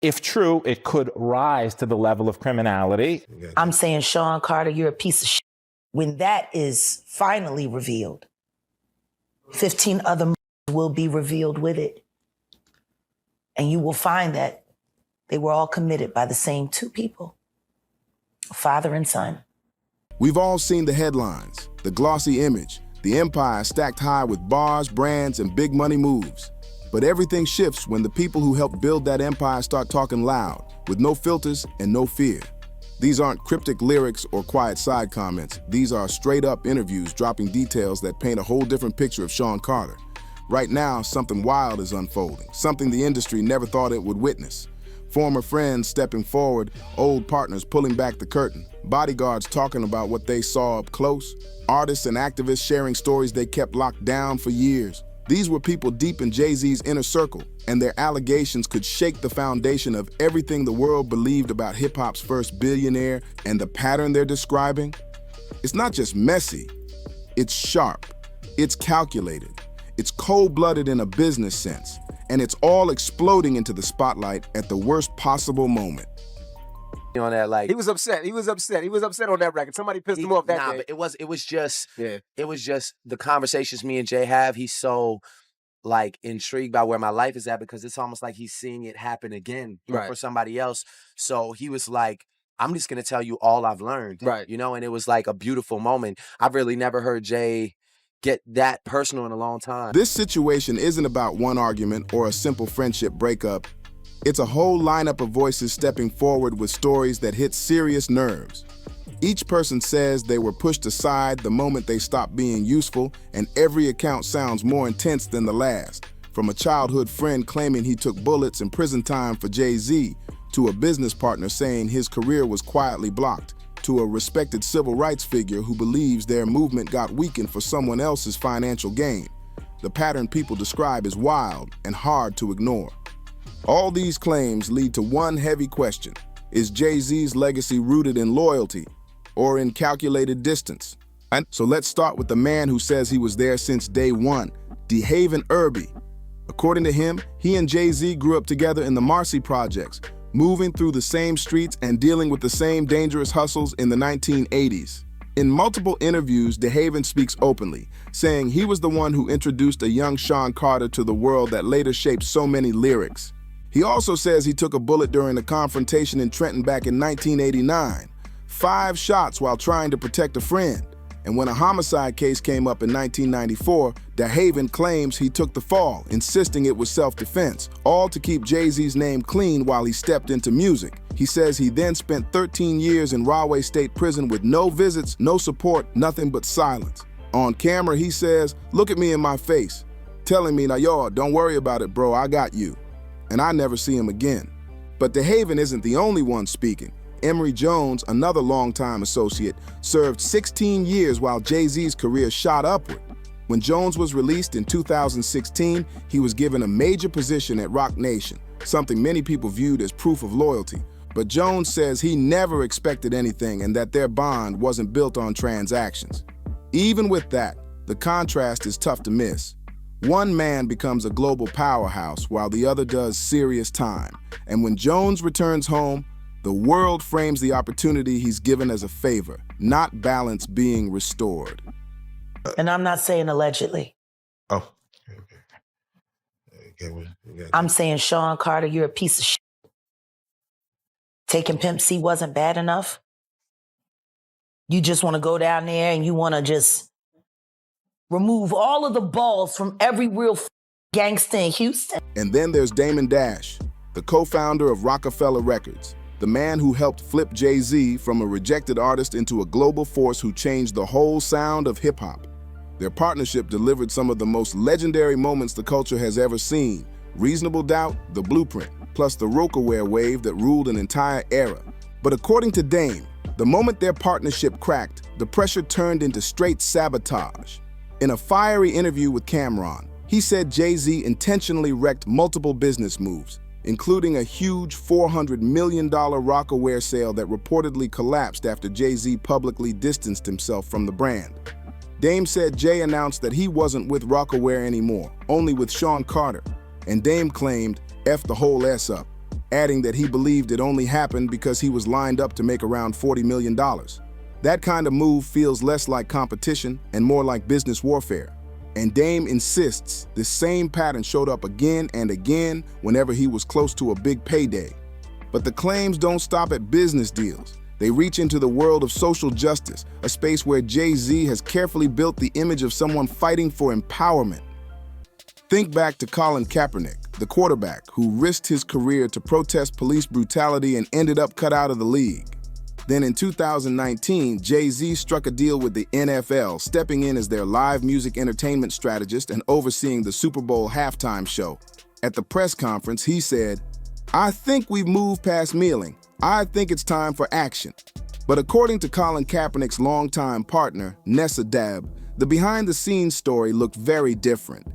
If true, it could rise to the level of criminality. I'm saying, Sean Carter, you're a piece of shit. When that is finally revealed, 15 other will be revealed with it. And you will find that they were all committed by the same two people, father and son. We've all seen the headlines, the glossy image, the empire stacked high with bars, brands, and big money moves. But everything shifts when the people who helped build that empire start talking loud, with no filters and no fear. These aren't cryptic lyrics or quiet side comments. These are straight-up interviews dropping details that paint a whole different picture of Sean Carter. Right now, something wild is unfolding, something the industry never thought it would witness. Former friends stepping forward, old partners pulling back the curtain, bodyguards talking about what they saw up close, artists and activists sharing stories they kept locked down for years. These were people deep in JayZ's inner circle, and their allegations could shake the foundation of everything the world believed about hip-hop's first billionaire. And the pattern they're describing, it's not just messy, it's sharp, it's calculated, it's cold-blooded in a business sense, and it's all exploding into the spotlight at the worst possible moment. On that, like, he was upset on that record. Somebody pissed him off that day. But it was just the conversations me and Jay have. He's so like intrigued by where my life is at, because it's almost like he's seeing it happen again for somebody else. So he was like, I'm just gonna tell you all I've learned. Right. You know, and it was like a beautiful moment. I've really never heard Jay get that personal in a long time. This situation isn't about one argument or a simple friendship breakup. It's a whole lineup of voices stepping forward with stories that hit serious nerves. Each person says they were pushed aside the moment they stopped being useful, and every account sounds more intense than the last. From a childhood friend claiming he took bullets and prison time for JayZ, to a business partner saying his career was quietly blocked, to a respected civil rights figure who believes their movement got weakened for someone else's financial gain. The pattern people describe is wild and hard to ignore. All these claims lead to one heavy question. Is JayZ's legacy rooted in loyalty or in calculated distance? And so let's start with the man who says he was there since day one, DeHaven Irby. According to him, he and JayZ grew up together in the Marcy projects, moving through the same streets and dealing with the same dangerous hustles in the 1980s. In multiple interviews, DeHaven speaks openly, saying he was the one who introduced a young Sean Carter to the world that later shaped so many lyrics. He also says he took a bullet during a confrontation in Trenton back in 1989, 5 shots while trying to protect a friend. And when a homicide case came up in 1994, DeHaven claims he took the fall, insisting it was self-defense, all to keep JayZ's name clean while he stepped into music. He says he then spent 13 years in Rahway State Prison with no visits, no support, nothing but silence. On camera, he says, "Look at me in my face," telling me, "Now, yo, don't worry about it, bro, I got you." And I never see him again. But DeHaven isn't the only one speaking. Emory Jones, another longtime associate, served 16 years while JayZ's career shot upward. When Jones was released in 2016, he was given a major position at Roc Nation, something many people viewed as proof of loyalty. But Jones says he never expected anything and that their bond wasn't built on transactions. Even with that, the contrast is tough to miss. One man becomes a global powerhouse while the other does serious time. And when Jones returns home, the world frames the opportunity he's given as a favor, not balance being restored. And I'm not saying allegedly. Oh, okay. I'm saying, Sean Carter, you're a piece of shit. Taking Pimp C wasn't bad enough. You just want to go down there and you want to just remove all of the balls from every real gangster in Houston. And then there's Damon Dash, the co-founder of Rocawear Records, the man who helped flip JayZ from a rejected artist into a global force who changed the whole sound of hip-hop. Their partnership delivered some of the most legendary moments the culture has ever seen. Reasonable Doubt, The Blueprint, plus the Rocawear wave that ruled an entire era. But according to Dame, the moment their partnership cracked, the pressure turned into straight sabotage. In a fiery interview with Cameron, he said JayZ intentionally wrecked multiple business moves, including a huge $400 million Rocawear sale that reportedly collapsed after JayZ publicly distanced himself from the brand. Dame said Jay announced that he wasn't with Rocawear anymore, only with Sean Carter, and Dame claimed, F the whole S up, adding that he believed it only happened because he was lined up to make around $40 million. That kind of move feels less like competition and more like business warfare. And Dame insists this same pattern showed up again and again whenever he was close to a big payday. But the claims don't stop at business deals. They reach into the world of social justice, a space where JayZ has carefully built the image of someone fighting for empowerment. Think back to Colin Kaepernick, the quarterback who risked his career to protest police brutality and ended up cut out of the league. Then in 2019, JayZ struck a deal with the NFL, stepping in as their live music entertainment strategist and overseeing the Super Bowl halftime show. At the press conference, he said, "I think we've moved past kneeling. I think it's time for action." But according to Colin Kaepernick's longtime partner, Nessa, the behind-the-scenes story looked very different.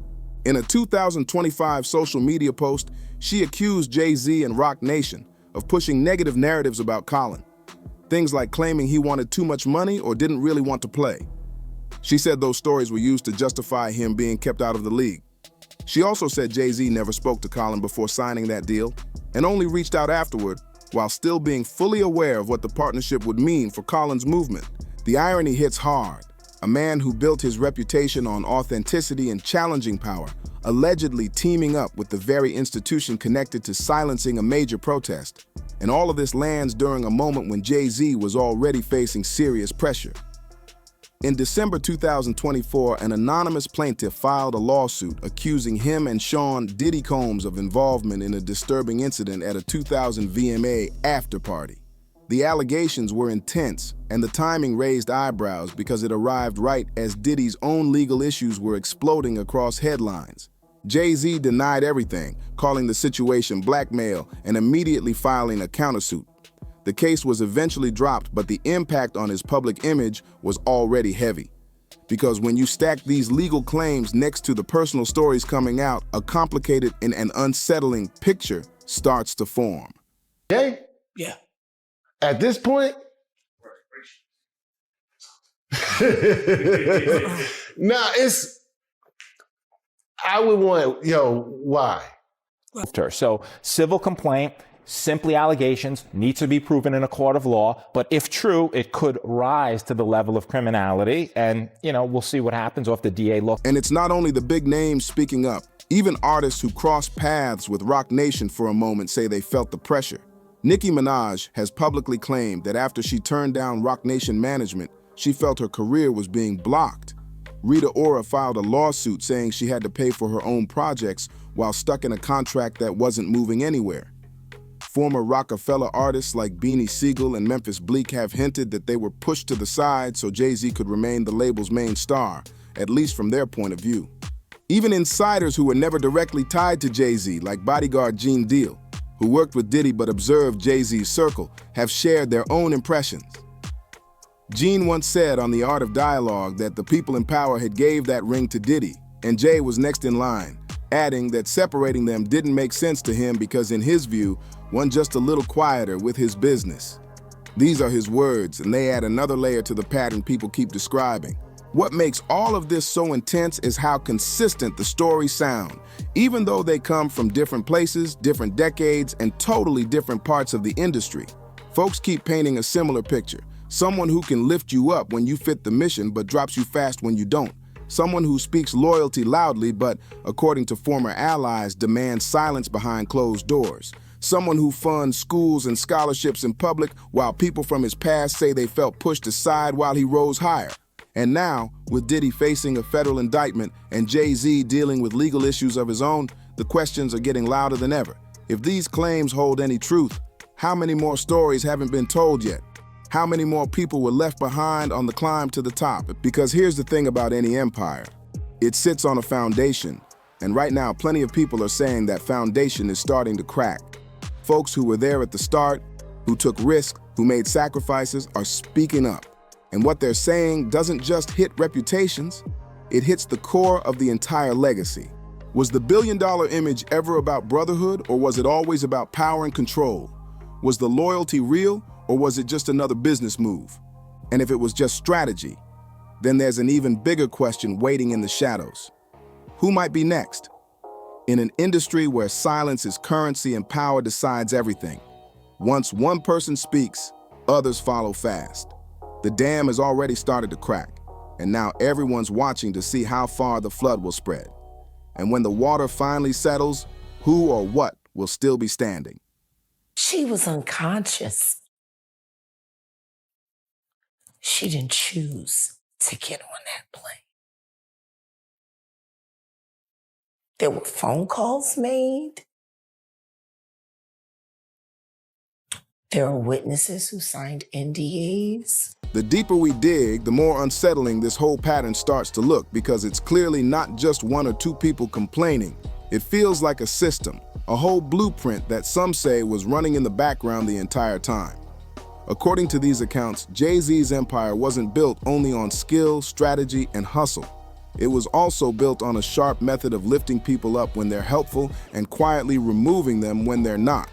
In a 2025 social media post, she accused JayZ and Roc Nation of pushing negative narratives about Colin. Things like claiming he wanted too much money or didn't really want to play. She said those stories were used to justify him being kept out of the league. She also said JayZ never spoke to Colin before signing that deal and only reached out afterward while still being fully aware of what the partnership would mean for Colin's movement. The irony hits hard. A man who built his reputation on authenticity and challenging power, allegedly teaming up with the very institution connected to silencing a major protest. And all of this lands during a moment when JayZ was already facing serious pressure. In December 2024, an anonymous plaintiff filed a lawsuit accusing him and Sean Diddy Combs of involvement in a disturbing incident at a 2000 VMA after party. The allegations were intense, and the timing raised eyebrows because it arrived right as Diddy's own legal issues were exploding across headlines. JayZ denied everything, calling the situation blackmail and immediately filing a countersuit. The case was eventually dropped, but the impact on his public image was already heavy. Because when you stack these legal claims next to the personal stories coming out, a complicated and an unsettling picture starts to form. Jay? Yeah. At this point, I would want, why? So civil complaint, simply allegations, need to be proven in a court of law. But if true, it could rise to the level of criminality. And, we'll see what happens off the DA law. And it's not only the big names speaking up. Even artists who crossed paths with Roc Nation for a moment say they felt the pressure. Nicki Minaj has publicly claimed that after she turned down Roc Nation management, she felt her career was being blocked. Rita filed a lawsuit saying she had to pay for her own projects while stuck in a contract that wasn't moving anywhere. Former Rockefeller artists like Beanie, Sigel, and Memphis Bleek have hinted that they were pushed to the side so JayZ could remain the label's main star, at least from their point of view. Even insiders who were never directly tied to JayZ, like bodyguard Gene Deal, who worked with Diddy but observed JayZ's circle, have shared their own impressions. Gene once said on The Art of Dialogue that the people in power had gave that ring to Diddy, and Jay was next in line, adding that separating them didn't make sense to him because in his view, one just a little quieter with his business. These are his words, and they add another layer to the pattern people keep describing. What makes all of this so intense is how consistent the stories sound, even though they come from different places, different decades, and totally different parts of the industry. Folks keep painting a similar picture. Someone who can lift you up when you fit the mission but drops you fast when you don't. Someone who speaks loyalty loudly but, according to former allies, demands silence behind closed doors. Someone who funds schools and scholarships in public while people from his past say they felt pushed aside while he rose higher. And now, with Diddy facing a federal indictment and JayZ dealing with legal issues of his own, the questions are getting louder than ever. If these claims hold any truth, how many more stories haven't been told yet? How many more people were left behind on the climb to the top? Because here's the thing about any empire. It sits on a foundation, and right now plenty of people are saying that foundation is starting to crack. Folks who were there at the start, who took risks, who made sacrifices, are speaking up. And what they're saying doesn't just hit reputations, it hits the core of the entire legacy. Was the billion-dollar image ever about brotherhood, or was it always about power and control? Was the loyalty real, or was it just another business move? And if it was just strategy, then there's an even bigger question waiting in the shadows. Who might be next? In an industry where silence is currency and power decides everything, once one person speaks, others follow fast. The dam has already started to crack, and now everyone's watching to see how far the flood will spread. And when the water finally settles, who or what will still be standing? She was unconscious. She didn't choose to get on that plane. There were phone calls made. There are witnesses who signed NDAs. The deeper we dig, the more unsettling this whole pattern starts to look, because it's clearly not just one or two people complaining. It feels like a system, a whole blueprint that some say was running in the background the entire time. According to these accounts, JayZ's empire wasn't built only on skill, strategy, and hustle. It was also built on a sharp method of lifting people up when they're helpful and quietly removing them when they're not.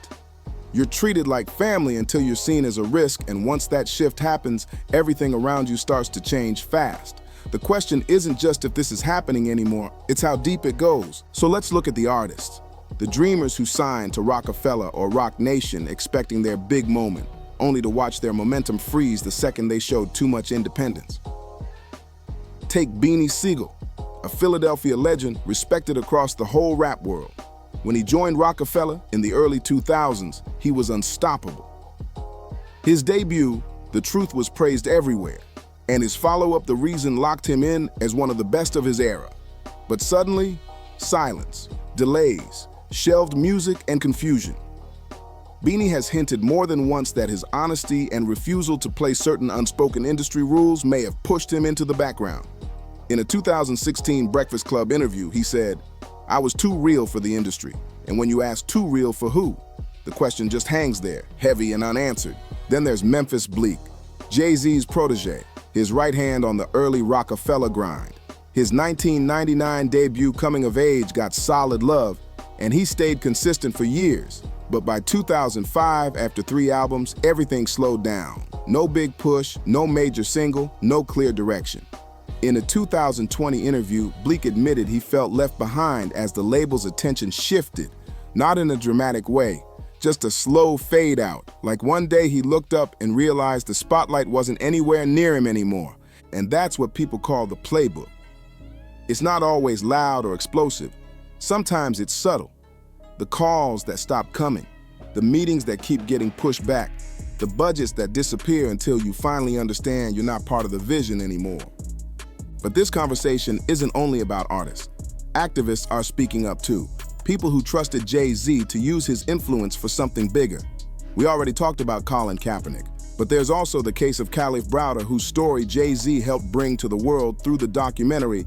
You're treated like family until you're seen as a risk, and once that shift happens, everything around you starts to change fast. The question isn't just if this is happening anymore, it's how deep it goes. So let's look at the artists. The dreamers who signed to Rocawear or Roc Nation expecting their big moment, only to watch their momentum freeze the second they showed too much independence. Take Beanie Sigel, a Philadelphia legend respected across the whole rap world. When he joined Rocawear in the early 2000s, he was unstoppable. His debut, The Truth, was praised everywhere, and his follow-up, The Reason, locked him in as one of the best of his era. But suddenly, silence, delays, shelved music, and confusion. Beanie has hinted more than once that his honesty and refusal to play certain unspoken industry rules may have pushed him into the background. In a 2016 Breakfast Club interview, he said, "I was too real for the industry. And when you ask too real for who? The question just hangs there, heavy and unanswered." Then there's Memphis Bleek, JayZ's protege, his right hand on the early Rocawear grind. His 1999 debut Coming of Age got solid love, and he stayed consistent for years. But by 2005, after 3 albums, everything slowed down. No big push, no major single, no clear direction. In a 2020 interview, Bleek admitted he felt left behind as the label's attention shifted, not in a dramatic way, just a slow fade out. Like one day he looked up and realized the spotlight wasn't anywhere near him anymore. And that's what people call the playbook. It's not always loud or explosive. Sometimes it's subtle. The calls that stop coming, the meetings that keep getting pushed back, the budgets that disappear until you finally understand you're not part of the vision anymore. But this conversation isn't only about artists. Activists are speaking up too. People who trusted JayZ to use his influence for something bigger. We already talked about Kaepernick, but there's also the case of Khalif Browder, whose story JayZ helped bring to the world through the documentary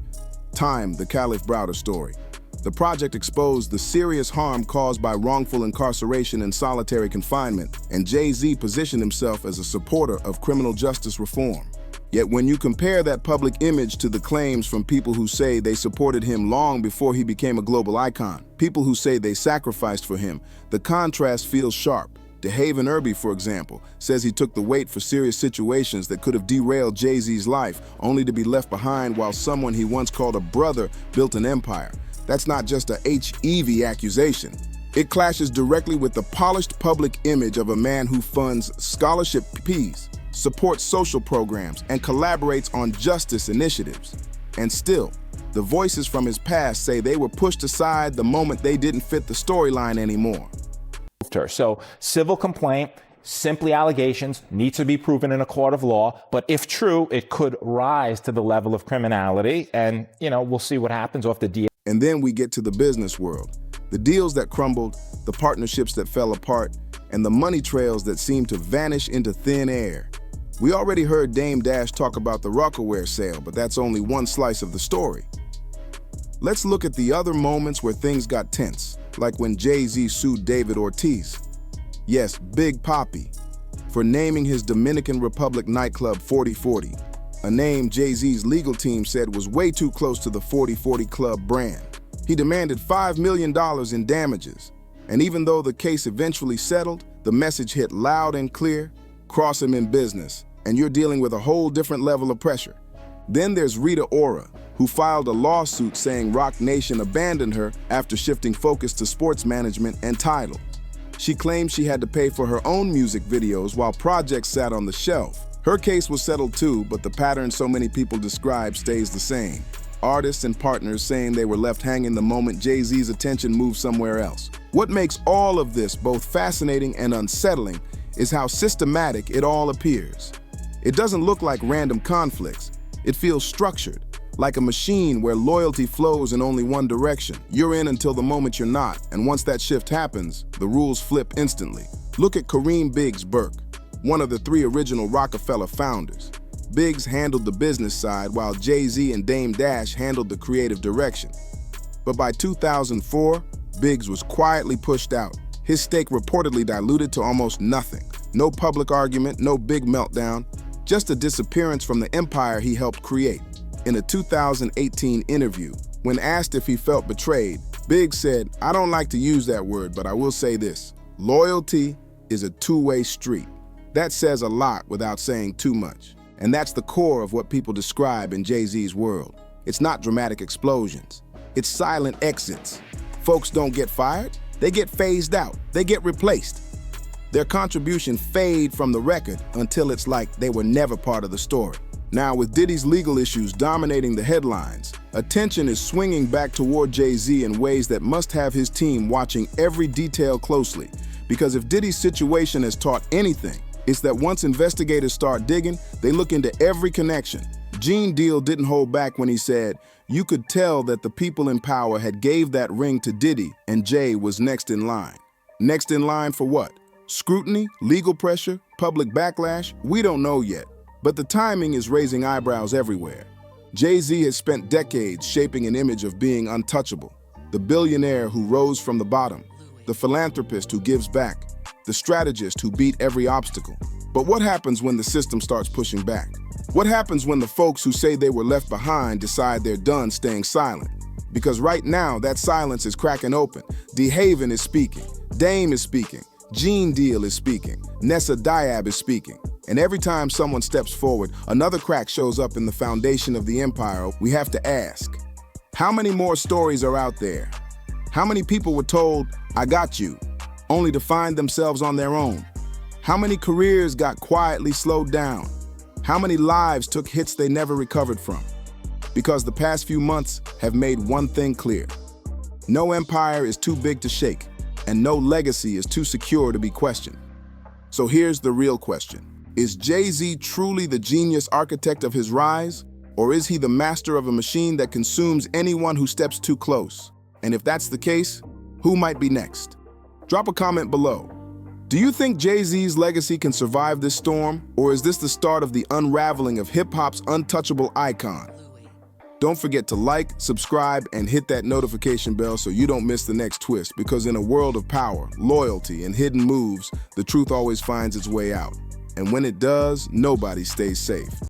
Time, the Khalif Browder Story. The project exposed the serious harm caused by wrongful incarceration and solitary confinement, and JayZ positioned himself as a supporter of criminal justice reform. Yet when you compare that public image to the claims from people who say they supported him long before he became a global icon, people who say they sacrificed for him, the contrast feels sharp. DeHaven Irby, for example, says he took the weight for serious situations that could have derailed JayZ's life, only to be left behind while someone he once called a brother built an empire. That's not just a HEV accusation. It clashes directly with the polished public image of a man who funds scholarship fees, supports social programs, and collaborates on justice initiatives. And still, the voices from his past say they were pushed aside the moment they didn't fit the storyline anymore. So civil complaint, simply allegations, need to be proven in a court of law. But if true, it could rise to the level of criminality. And, we'll see what happens off the deal. And then we get to the business world. The deals that crumbled, the partnerships that fell apart, and the money trails that seemed to vanish into thin air. We already heard Dame Dash talk about the Rocawear sale, but that's only one slice of the story. Let's look at the other moments where things got tense, like when JayZ sued David Ortiz. Yes, Big Papi, for naming his Dominican Republic nightclub 4040, a name JayZ's legal team said was way too close to the 4040 Club brand. He demanded $5 million in damages, and even though the case eventually settled, the message hit loud and clear: cross him in business, and you're dealing with a whole different level of pressure. Then there's Rita Ora, who filed a lawsuit saying Roc Nation abandoned her after shifting focus to sports management and Tidal. She claimed she had to pay for her own music videos while projects sat on the shelf. Her case was settled too, but the pattern so many people describe stays the same. Artists and partners saying they were left hanging the moment JayZ's attention moved somewhere else. What makes all of this both fascinating and unsettling is how systematic it all appears. It doesn't look like random conflicts. It feels structured, like a machine where loyalty flows in only one direction. You're in until the moment you're not, and once that shift happens, the rules flip instantly. Look at Kareem Biggs Burke, one of the 3 original Rockefeller founders. Biggs handled the business side while JayZ and Dame Dash handled the creative direction. But by 2004, Biggs was quietly pushed out. His stake reportedly diluted to almost nothing. No public argument, no big meltdown, just a disappearance from the empire he helped create. In a 2018 interview, when asked if he felt betrayed, Biggs said, "I don't like to use that word, but I will say this. Loyalty is a two-way street." That says a lot without saying too much. And that's the core of what people describe in JayZ's world. It's not dramatic explosions. It's silent exits. Folks don't get fired, they get phased out, they get replaced. Their contribution fade from the record until it's like they were never part of the story. Now, with Diddy's legal issues dominating the headlines, attention is swinging back toward JayZ in ways that must have his team watching every detail closely. Because if Diddy's situation has taught anything, it's that once investigators start digging, they look into every connection. Gene Deal didn't hold back when he said, "You could tell that the people in power had gave that ring to Diddy and Jay was next in line." Next in line for what? Scrutiny, legal pressure, public backlash? We don't know yet. But the timing is raising eyebrows everywhere. JayZ has spent decades shaping an image of being untouchable. The billionaire who rose from the bottom, the philanthropist who gives back, the strategist who beat every obstacle. But what happens when the system starts pushing back? What happens when the folks who say they were left behind decide they're done staying silent? Because right now, that silence is cracking open. DeHaven is speaking. Dame is speaking. Gene Deal is speaking. Nessa Diab is speaking. And every time someone steps forward, another crack shows up in the foundation of the empire. We have to ask, how many more stories are out there? How many people were told, "I got you," only to find themselves on their own? How many careers got quietly slowed down? How many lives took hits they never recovered from? Because the past few months have made one thing clear. No empire is too big to shake, and no legacy is too secure to be questioned. So here's the real question. Is JayZ truly the genius architect of his rise? Or is he the master of a machine that consumes anyone who steps too close? And if that's the case, who might be next? Drop a comment below. Do you think JayZ's legacy can survive this storm? Or is this the start of the unraveling of hip-hop's untouchable icon? Don't forget to like, subscribe, and hit that notification bell so you don't miss the next twist, because in a world of power, loyalty, and hidden moves, the truth always finds its way out. And when it does, nobody stays safe.